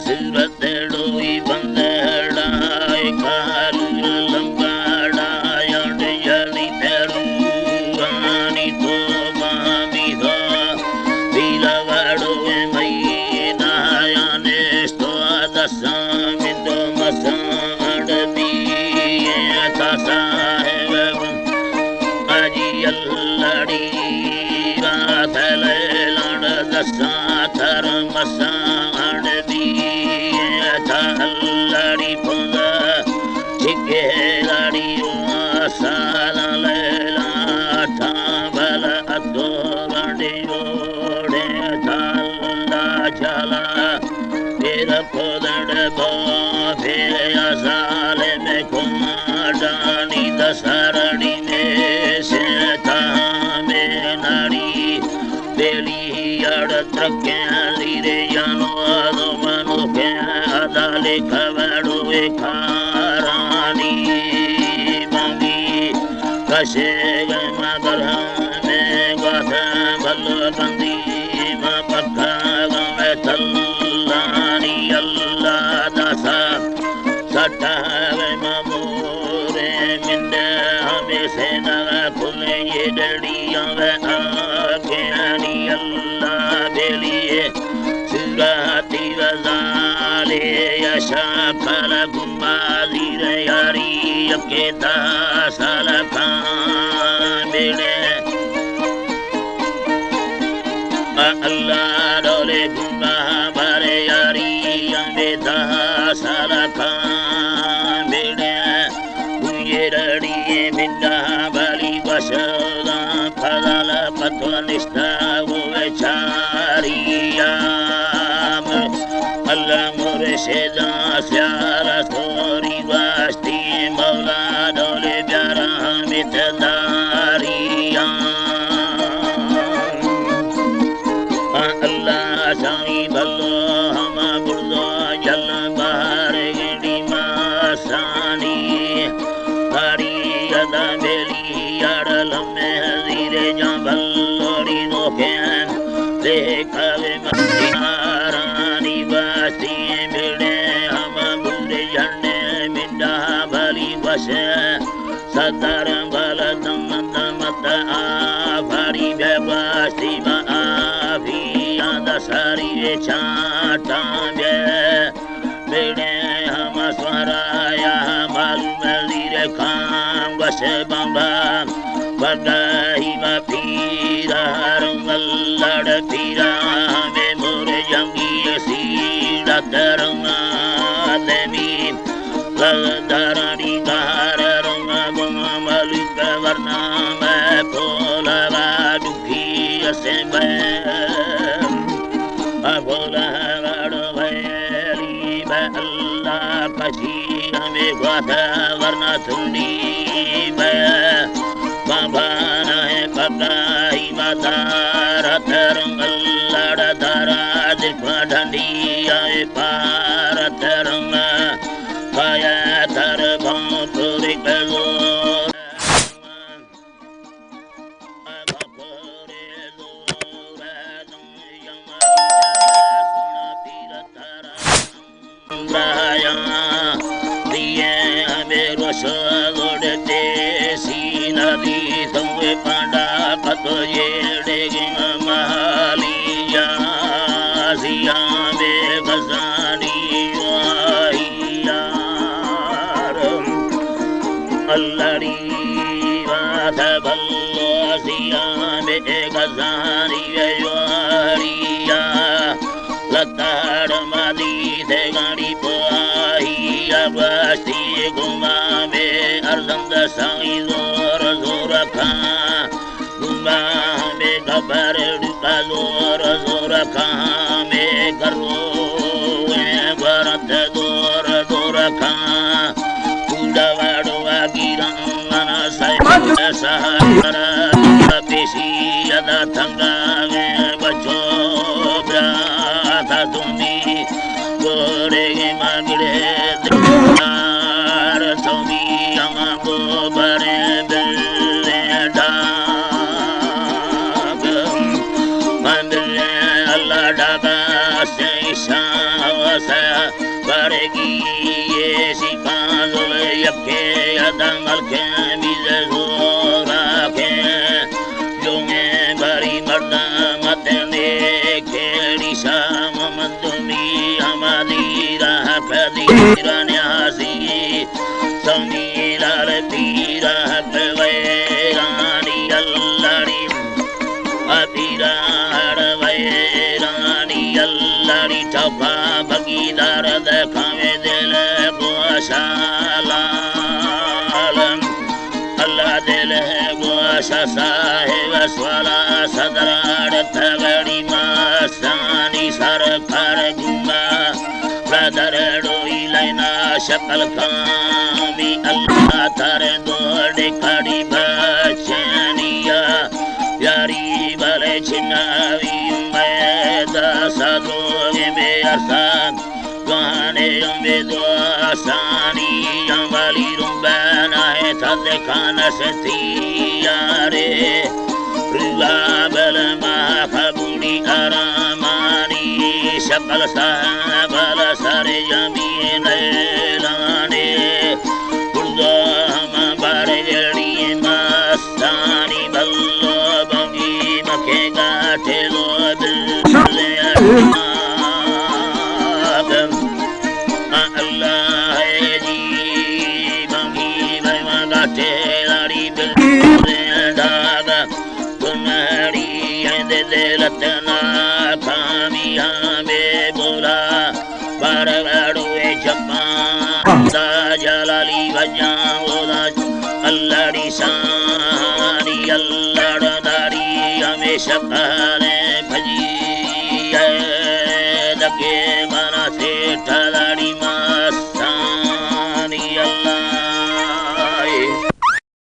सूरत डोई बंदड़ा कालू लंबाड़ा जली तेरू रानी तो मामी हो बिलवाड़ो मई नायाने स्तो दसा मिंदो मसाड़ दिए तासा है अजी अल्लाड़ी रात लड़ दसा थर मसाड़ दिए अल्लाड़ी पुंगा छिके लाड़ी साला लेला ठाबल अतो बंडियोड़े थाला चला फिर खुदड़ बो फिर असाले में कुमाडानी दसरड़ी में से में नाड़ी बेली अड़ त्रके लीरे जानो आदो मनो के अदाले खबड़ो खारानी बंदी कशे मगर में गाथा भल बंदी पक्का में तल्लानी अल्लाह दसा सटा ममोरे मिंदे हमें से न खुले ये डड़िया आज्ञानी अल्लाह बेलिए सुराती वजाले यशा फल गुम्बाली यारी के दासल खान बेड़े अल्लाह डोले गुम्बा भरे यारी अम्बे दासल खान बेड़े ये रड़िए मिंदा बली बसदा फल पत्व निष्ठा वो चारिया अल्लाह मुर्शिदा प्यारा थोरी वास्ती मौला डोले प्यारा मितदारिया अल्लाह साई भलो हम बुर्दो जल बाहर गिड़ी मासानी हरी अदा बेली अड़ल में हजीरे जा भलोरी नोखे देखवे मदीनारानी वासी मिले हम बुरे झंडे मिंडा भली बसे सदर भल दम दमत आभारी व्यवासी आभी दसरी चाटा बेड़े हम स्वराया मालूम लीरे खाम बसे बम्बा बदाही पीरा रंगल पीरा में मोरे जंगी सीड़ा तरंगा देवी लधरानी कार रंगा गुमा मलिक वरना मैं भोला दुखी से भोला भैली अल्लाह कशी हमें गाथा वरना थुंडी बाबा है कदाई मदार तरंगल लड़ धरा दिखा ढंडी आए पार तरंग काया तर भोपुरी कलो नदी संगे पांडा कतो येड़े महालिया सिया में गजानी अल्लाड़ी बात भल्लो सिया में गजानी वारिया लताड़ मादी से गाड़ी पाही अबस्ती गुमा में अर्दंद साई जोर जोर खा गुमा में गबर डुका जोर जोर खा में करो भरत जोर जोर खा कुड़वाड़ो गिरंगना सहारा पेशी अदा थंगा में बचो ब्राथा तुम्ही गोरे मांगड़े दार सोमी अमागो बरे बिल्ले डाग मंदिर अल्लाह डागा से वसा बरगी ये सिकाजुल यके अदमल के बिज़ ज़ोरा के जो में बरी मर्दा मतने खेड़ी शाम मंदुमी हमारी राह कदीरा न्यासी समी लाल पीरा वैरानी अल्लाड़ी अपीरा वैरानी अल्लाड़ी ठपा भगीदार देखावे दिल गोशाला अल्लाह दिल गोशा साहिब स्वला सदराड़ तगड़ी मस्तानी सर कर गुमा ब्रदर डोई लेना शक्ल कामी अल्लाह तारे दोड़े खड़ी बचनिया प्यारी भले छिनावी उम्मीद साधोगे में अरसान गाने में दोसानी वाली रुबना है थद खाना से यारे रुआ बल महबूड़ी आरामानी शक्ल साबल सारे जमीन लाने गुर्दा हम बारे जड़ी मस्तानी बल्लो बंगी मखे गाठे लो दिल अल्लाह है जी बंगी भैया गाठे लाड़ी बिल दागा तुम्हारी दिलतना खामिया में बोला बरगड़ुए जपान दा जलाली वजाओदा अल्लाड़ी शानी अल्लाड़ दारी हमेशा काले भजी है दके मना से ठला